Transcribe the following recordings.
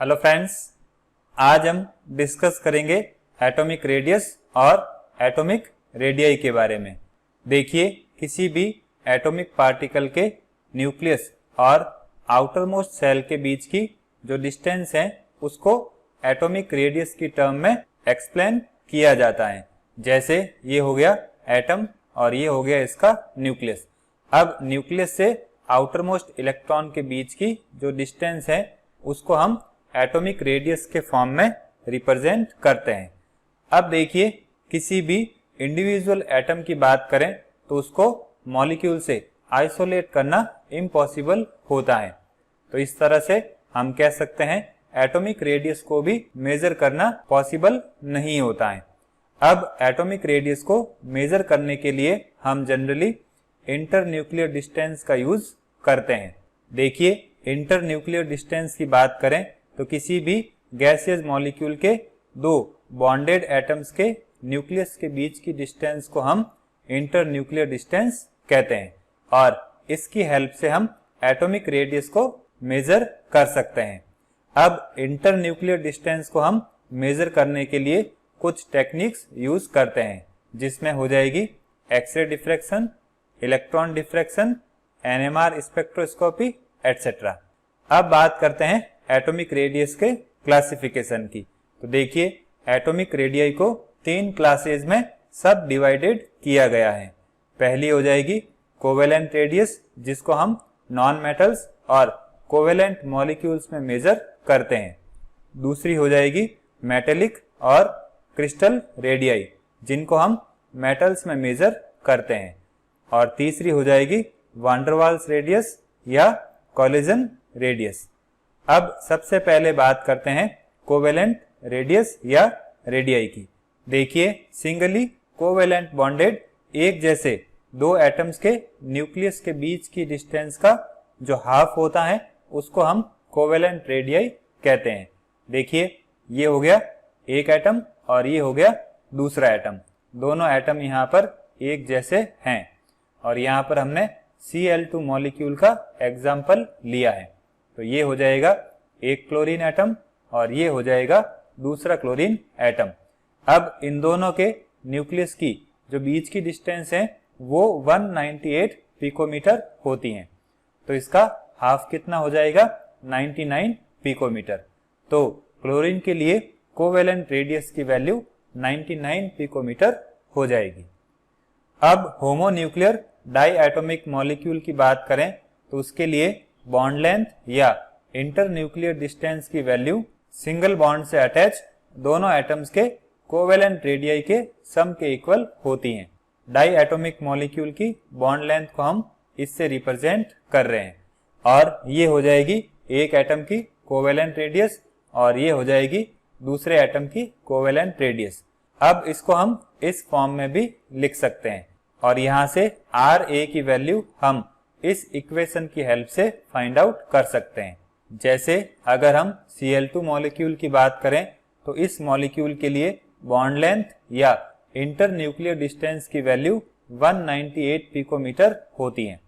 Hello friends, आज हम discuss करेंगे एटॉमिक रेडियस और एटॉमिक रेडियाई के बारे में। देखिए, किसी भी एटॉमिक पार्टिकल के न्यूक्लियस और आउटर मोस्ट सेल के बीच की जो डिस्टेंस है उसको एटॉमिक रेडियस की टर्म में एक्सप्लेन किया जाता है। जैसे ये हो गया एटम और ये हो गया इसका न्यूक्लियस। अब न्यूक्लियस से आउटर मोस्ट इलेक्ट्रॉन के बीच की जो डिस्टेंस है उसको हम एटॉमिक रेडियस के फॉर्म में रिप्रेजेंट करते हैं। अब देखिए, किसी भी इंडिविजुअल एटम की बात करें तो उसको मॉलिक्यूल से आइसोलेट करना इम्पॉसिबल होता है। तो इस तरह से हम कह सकते हैं एटॉमिक रेडियस को भी मेजर करना पॉसिबल नहीं होता है। अब एटॉमिक रेडियस को मेजर करने के लिए हम जनरली इंटरन्यूक्लियर डिस्टेंस का यूज करते हैं। देखिए, इंटरन्यूक्लियर डिस्टेंस की बात करें तो किसी भी गैसियस मॉलिक्यूल के दो बॉन्डेड एटम्स के न्यूक्लियस के बीच की डिस्टेंस को हम इंटरन्यूक्लियर डिस्टेंस कहते हैं और इसकी हेल्प से हम एटॉमिक रेडियस को मेजर कर सकते हैं। अब इंटरन्यूक्लियर डिस्टेंस को हम मेजर करने के लिए कुछ टेक्निक्स यूज करते हैं, जिसमें हो जाएगी X ray diffraction, electron diffraction, NMR spectroscopy etcetera. अब बात करते हैं एटॉमिक रेडियस के क्लासिफिकेशन की। तो देखिए, एटॉमिक रेडियाई को तीन क्लासेज में सब डिवाइडेड किया गया है। पहली हो जाएगी कोवेलेंट रेडियस, जिसको हम नॉन मेटल्स और कोवेलेंट मॉलिक्यूल्स में मेजर करते हैं। दूसरी हो जाएगी मेटेलिक और क्रिस्टल रेडियाई, जिनको हम मेटल्स में मेजर करते हैं। और तीसरी हो जाएगी वान डेर वाल्स रेडियस या कोलिजन रेडियस। अब सबसे पहले बात करते हैं कोवेलेंट रेडियस या रेडियाई की। देखिए, सिंगली कोवेलेंट बॉन्डेड एक जैसे दो एटम्स के न्यूक्लियस के बीच की डिस्टेंस का जो हाफ होता है उसको हम कोवेलेंट रेडियाई कहते हैं। देखिए, ये हो गया एक एटम और ये हो गया दूसरा एटम। दोनों एटम यहाँ पर एक जैसे हैं और यहाँ पर हमने Cl2 मॉलिक्यूल का एग्जाम्पल लिया है। तो ये हो जाएगा एक क्लोरीन एटम और ये हो जाएगा दूसरा क्लोरीन एटम। अब इन दोनों के न्यूक्लियस की जो बीच की डिस्टेंस है वो 198 पिकोमीटर होती है। तो इसका हाफ कितना हो जाएगा? 99 पिकोमीटर। तो क्लोरीन के लिए कोवेलेंट रेडियस की वैल्यू 99 पिकोमीटर हो जाएगी। अब होमोन्यूक्लियर डाईएटॉमिक मॉलिक्यूल की बात करें तो उसके लिए बॉन्ड लेंथ या इंटरन्यूक्लियर डिस्टेंस की वैल्यू सिंगल बॉन्ड से अटैच दोनों एटम्स के कोवेलेंट रेडियाई के सम के इक्वल होती हैं। डाईएटॉमिक मॉलिक्यूल की बॉन्ड लेंथ को हम इससे रिप्रेजेंट कर रहे हैं और ये हो जाएगी एक एटम की कोवेलेंट रेडियस और ये हो जाएगी दूसरे एटम की कोवेलेंट रेडियस। अब इसको हम इस फॉर्म में भी लिख सकते हैं और यहाँ से RA की वैल्यू हम इस इक्वेशन की हेल्प से फाइंड आउट कर सकते हैं। जैसे अगर हम Cl2 मॉलिक्यूल की बात करें तो इस मॉलिक्यूल के लिए बॉन्ड लेंथ या इंटरन्यूक्लियर डिस्टेंस की वैल्यू 198 पिकोमीटर होती है।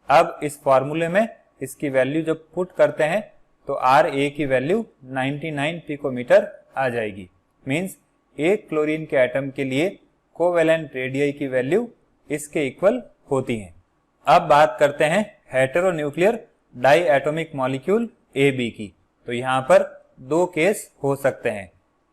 अब इस फॉर्मूले में इसकी वैल्यू जब पुट करते हैं तो RA की वैल्यू 99 पिकोमीटर आ जाएगी। मीन्स एक क्लोरीन के एटम के लिए कोवेलेंट रेडियाई की वैल्यू इसके इक्वल होती है। अब बात करते हैं हेटेरोन्यूक्लियर डाईएटॉमिक मॉलिक्यूल AB की। तो यहाँ पर दो केस हो सकते हैं।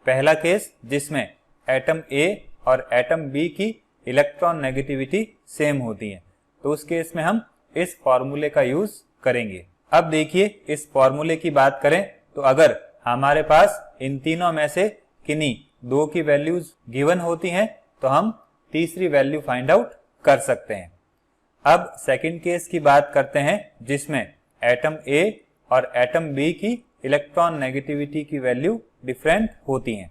पहला केस जिसमें एटम A और एटम B की इलेक्ट्रॉन नेगेटिविटी सेम होती है, तो उस केस में हम इस फॉर्मूले का यूज करेंगे। अब देखिए, इस फॉर्मूले की बात करें तो अगर हमारे पास इन तीनों में से किन्हीं दो की वैल्यूज गिवन होती हैं तो हम तीसरी वैल्यू फाइंड आउट कर सकते हैं। अब सेकंड केस की बात करते हैं जिसमें एटम A और एटम B की इलेक्ट्रॉन नेगेटिविटी की वैल्यू डिफरेंट होती हैं।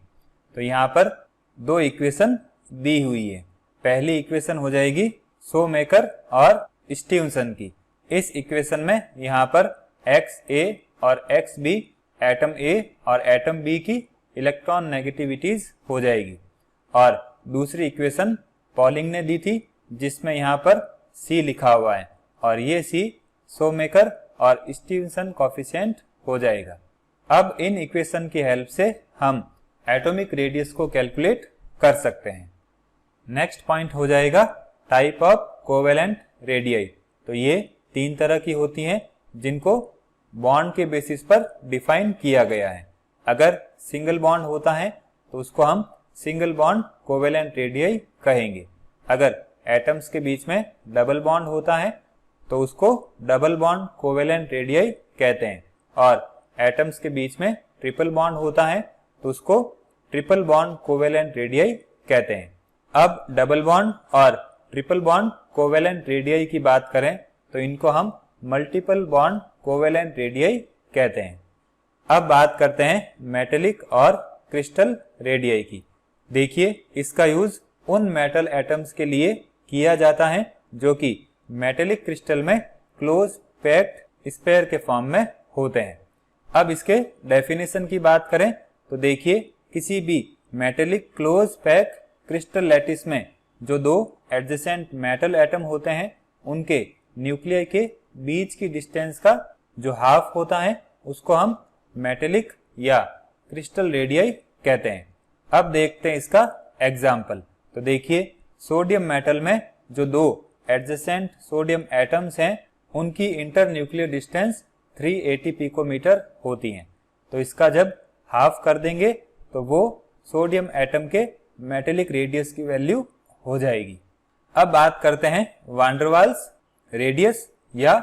तो यहाँ पर दो इक्वेशन दी हुई है। पहली इक्वेशन हो जाएगी शोमेकर और स्टीवनसन की। इस इक्वेशन में यहाँ पर XA और XB एटम A और एटम B की इलेक्ट्रॉन नेगेटिविटीज हो जाएगी और दूसरी इक्वेशन पॉलिंग ने दी थी जिसमें यहाँ पर C लिखा हुआ है और ये C शोमेकर और स्टीवनसन कोफिशिएंट हो जाएगा। अब इन इक्वेशन की हेल्प से हम एटॉमिक रेडियस को कैलकुलेट कर सकते हैं। नेक्स्ट पॉइंट हो जाएगा टाइप ऑफ कोवेलेंट रेडियाई। तो ये 3 तरह की होती हैं जिनको बॉन्ड के बेसिस पर डिफाइन किया गया है। अगर सिंगल बॉन्ड होता है तो उसको हम सिंगल बॉन्ड कोवेलेंट रेडियाई कहेंगे। अगर एटम्स के बीच में डबल बॉन्ड होता है तो उसको डबल बॉन्ड कोवेलेंट रेडियाई कहते हैं, और एटम्स के बीच में ट्रिपल बॉन्ड होता है तो उसको ट्रिपल बॉन्ड कोवेलेंट रेडियाई कहते हैं। अब डबल बॉन्ड और ट्रिपल बॉन्ड कोवेलेंट रेडियाई की बात करें तो इनको हम मल्टीपल बॉन्ड कोवेलेंट रेडियाई कहते हैं। अब बात करते हैं मेटेलिक और क्रिस्टल रेडियाई की। देखिए, इसका यूज उन मेटल एटम्स के लिए किया जाता है जो कि मेटेलिक क्रिस्टल में क्लोज पैक्ड स्फीयर के फॉर्म में होते हैं। अब इसके डेफिनेशन की बात करें तो देखिए, किसी भी metallic close packed crystal lattice में जो 2 एडजेसेंट मेटल एटम होते हैं उनके न्यूक्लियाई के बीच की डिस्टेंस का जो हाफ होता है उसको हम मेटेलिक या क्रिस्टल रेडियाई कहते हैं। अब देखते हैं इसका एग्जाम्पल। तो देखिए, सोडियम मेटल में जो 2 एडजेसेंट सोडियम एटम्स हैं उनकी इंटर न्यूक्लियर डिस्टेंस 380 पिकोमीटर होती है। तो इसका जब हाफ कर देंगे तो वो सोडियम एटम के मेटेलिक रेडियस की वैल्यू हो जाएगी। अब बात करते हैं वान डेर वाल्स रेडियस या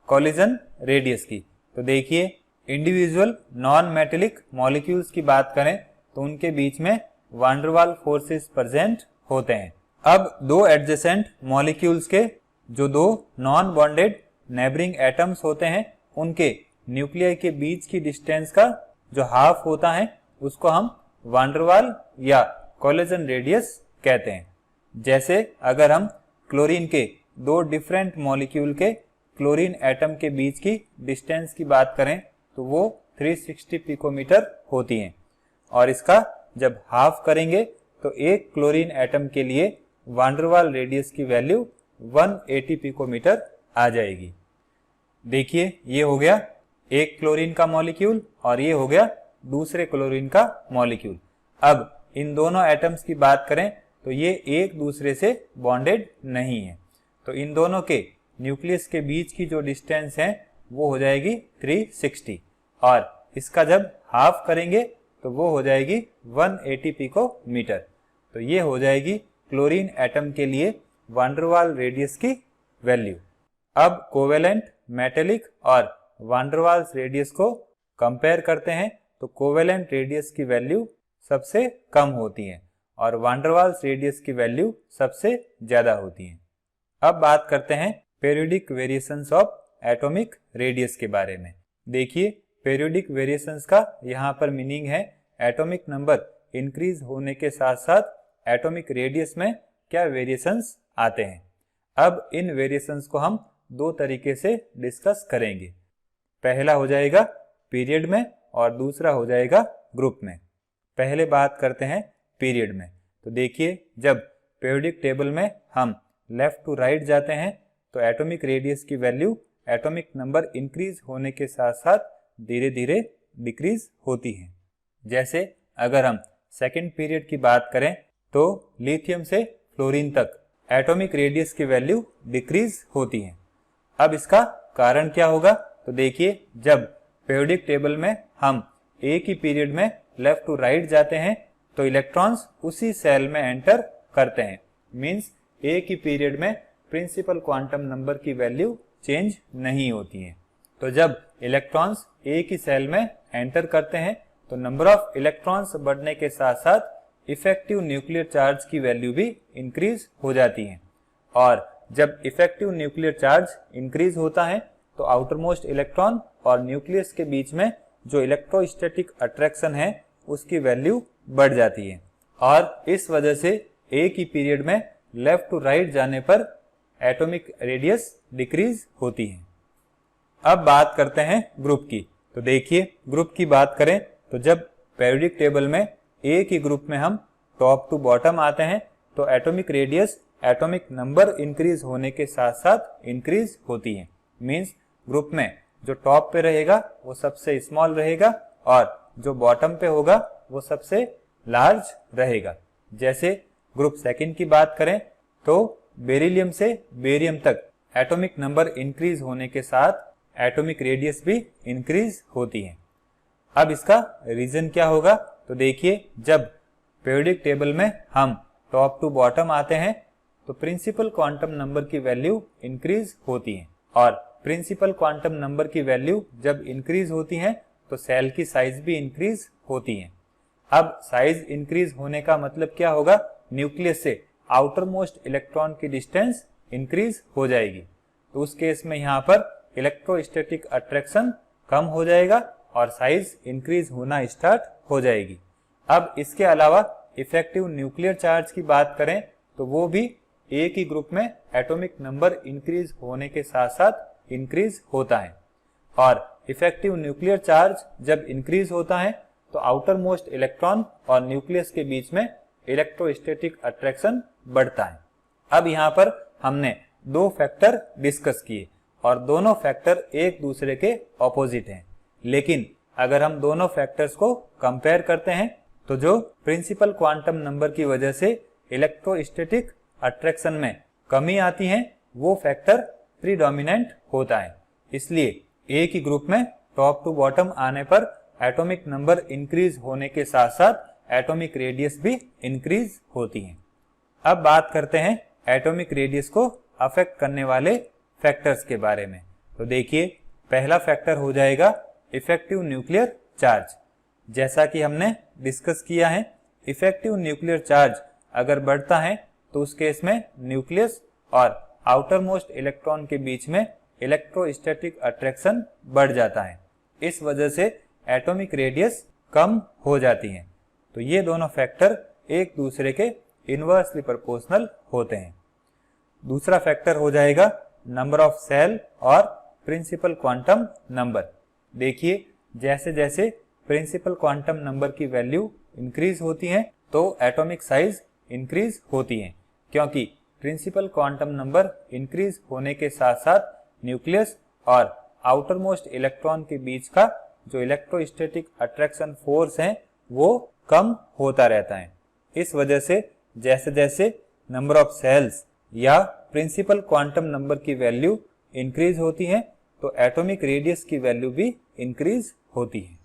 कोलिजन रेडियस की। तो देखिए, इंडिविजुअल नॉन मेटेलिक मॉलिक्यूल्स की बात करें तो उनके बीच में वान डेर वाल फोर्सेस प्रेजेंट होते हैं। अब 2 एडजेसेंट मॉलिक्यूल्स के जो 2 नॉन बॉन्डेड नेबरिंग एटम्स होते हैं उनके न्यूक्लियाई के बीच की डिस्टेंस का जो हाफ होता है उसको हम वान डेर वाल या कोलिजन रेडियस कहते हैं। जैसे अगर हम क्लोरीन के 2 डिफरेंट मॉलिक्यूल के क्लोरीन एटम के बीच की डिस्टेंस की बात करें तो वो 360 पिकोमीटर होती है, और इसका जब हाफ करेंगे तो एक क्लोरीन एटम के लिए वान डेर वाल रेडियस की वैल्यू 180 पिकोमीटर आ जाएगी। देखिए, ये हो गया एक क्लोरीन का मॉलिक्यूल और ये हो गया दूसरे क्लोरीन का मॉलिक्यूल। अब इन दोनों एटम्स की बात करें तो ये एक दूसरे से बॉन्डेड नहीं है, तो इन दोनों के न्यूक्लियस के बीच की जो डिस्टेंस है वो हो जाएगी 360, और इसका जब हाफ करेंगे तो वो हो जाएगी 180 पिकोमीटर। तो ये हो जाएगी क्लोरीन एटम के लिए वान डेर वाल रेडियस की वैल्यू। अब कोवेलेंट, मेटेलिक और वान डेर वाल्स रेडियस को कंपेयर करते हैं तो कोवेलेंट रेडियस की वैल्यू सबसे कम होती है और वान डेर वाल्स रेडियस की वैल्यू सबसे ज्यादा होती है। अब बात करते हैं periodic variations of atomic radius के बारे में। देखिए, पीरियोडिक वेरिएशंस का यहाँ पर मीनिंग है एटॉमिक नंबर इंक्रीज होने के साथ साथ एटॉमिक रेडियस में क्या वेरिएशंस आते हैं। अब इन वेरिएशंस को हम 2 तरीके से डिस्कस करेंगे। पहला हो जाएगा पीरियड में और दूसरा हो जाएगा ग्रुप में। पहले बात करते हैं पीरियड में। तो देखिए, जब पीरियोडिक टेबल में हम लेफ्ट टू राइट जाते हैं तो एटॉमिक रेडियस की वैल्यू एटॉमिक नंबर इंक्रीज होने के साथ साथ धीरे धीरे डिक्रीज होती है। जैसे अगर हम सेकेंड पीरियड की बात करें तो लिथियम से फ्लोरीन तक एटॉमिक रेडियस की वैल्यू डिक्रीज होती है। अब इसका कारण क्या होगा? तो देखिए, जब पीरियोडिक टेबल में हम एक ही पीरियड में लेफ्ट टू राइट जाते हैं तो इलेक्ट्रॉन्स उसी सेल में एंटर करते हैं। मींस एक ही पीरियड में प्रिंसिपल क्वांटम नंबर की वैल्यू चेंज नहीं होती है। तो जब इलेक्ट्रॉन्स एक ही सेल में एंटर करते हैं तो नंबर ऑफ इलेक्ट्रॉन्स बढ़ने के साथ साथ इफेक्टिव न्यूक्लियर चार्ज की वैल्यू भी इंक्रीज हो जाती है। और जब इफेक्टिव न्यूक्लियर चार्ज इंक्रीज होता है तो आउटरमोस्ट इलेक्ट्रॉन और न्यूक्लियस के बीच में जो इलेक्ट्रोस्टैटिक अट्रैक्शन है उसकी वैल्यू बढ़ जाती है, और इस वजह से एक ही पीरियड में लेफ्ट टू राइट जाने पर एटॉमिक रेडियस डिक्रीज होती है। अब बात करते हैं ग्रुप की। तो देखिए, ग्रुप की बात करें तो जब पीरियोडिक टेबल में एक ही ग्रुप में हम टॉप टू बॉटम आते हैं तो atomic radius atomic number increase होने के साथ साथ इंक्रीज होती है। मींस ग्रुप में जो टॉप पे रहेगा वो सबसे स्मॉल रहेगा और जो बॉटम पे होगा वो सबसे लार्ज रहेगा। जैसे ग्रुप सेकंड की बात करें तो बेरिलियम से बेरियम तक एटॉमिक नंबर इंक्रीज होने के साथ एटॉमिक रेडियस भी इंक्रीज होती है। अब इसका रीजन क्या होगा, तो देखिए जब पीरियोडिक टेबल में हम टॉप टू बॉटम आते हैं तो प्रिंसिपल क्वांटम नंबर की वैल्यू इंक्रीज होती है, और प्रिंसिपल क्वांटम नंबर की वैल्यू जब इंक्रीज होती है तो सेल की साइज भी इंक्रीज होती है। अब साइज इंक्रीज होने का मतलब क्या होगा, न्यूक्लियस से आउटर मोस्ट इलेक्ट्रॉन की डिस्टेंस इंक्रीज हो जाएगी। तो उस केस में यहाँ पर इलेक्ट्रोस्टैटिक अट्रैक्शन कम हो जाएगा और साइज इंक्रीज होना स्टार्ट हो जाएगी। अब इसके अलावा इफेक्टिव न्यूक्लियर चार्ज की बात करें तो वो भी एक ही ग्रुप में एटॉमिक नंबर इंक्रीज होने के साथ साथ इंक्रीज होता है, और इफेक्टिव न्यूक्लियर चार्ज जब इंक्रीज होता है तो आउटर मोस्ट इलेक्ट्रॉन और न्यूक्लियस के बीच में इलेक्ट्रोस्टैटिक अट्रैक्शन बढ़ता है। अब यहाँ पर हमने दो फैक्टर डिस्कस किए और दोनों फैक्टर एक दूसरे के ऑपोजिट हैं, लेकिन अगर हम दोनों फैक्टर्स को कंपेयर करते हैं तो जो प्रिंसिपल क्वांटम नंबर की वजह से इलेक्ट्रोस्टैटिक अट्रैक्शन में कमी आती है वो फैक्टर प्रीडोमिनेंट होता है। इसलिए एक ही ग्रुप में टॉप टू बॉटम आने पर एटॉमिक नंबर इंक्रीज होने के साथ साथ एटॉमिक रेडियस भी इंक्रीज होती है। अब बात करते हैं एटॉमिक रेडियस को अफेक्ट करने वाले फैक्टर्स के बारे में। तो देखिए पहला फैक्टर हो जाएगा इफेक्टिव न्यूक्लियर चार्ज। जैसा कि हमने डिस्कस किया है, इफेक्टिव न्यूक्लियर चार्ज अगर बढ़ता है तो उस केस में न्यूक्लियस और आउटर मोस्ट इलेक्ट्रॉन के बीच में इलेक्ट्रोस्टैटिक अट्रैक्शन बढ़ जाता है। इस वजह से एटॉमिक रेडियस कम हो जाती है। तो ये दोनों फैक्टर एक दूसरे के इनवर्सली प्रोपोर्शनल होते हैं। दूसरा फैक्टर हो जाएगा नंबर ऑफ सेल और प्रिंसिपल क्वांटम नंबर। देखिए जैसे जैसे प्रिंसिपल क्वांटम नंबर की वैल्यू इंक्रीज होती है तो एटॉमिक साइज इंक्रीज होती है, क्योंकि प्रिंसिपल क्वांटम नंबर इंक्रीज होने के साथ साथ न्यूक्लियस और आउटर मोस्ट इलेक्ट्रॉन के बीच का जो इलेक्ट्रोस्टैटिक अट्रैक्शन फोर्स है वो कम होता रहता है। इस वजह से जैसे जैसे नंबर ऑफ सेल्स या प्रिंसिपल क्वांटम नंबर की वैल्यू इंक्रीज होती है तो एटॉमिक रेडियस की वैल्यू भी इंक्रीज होती है।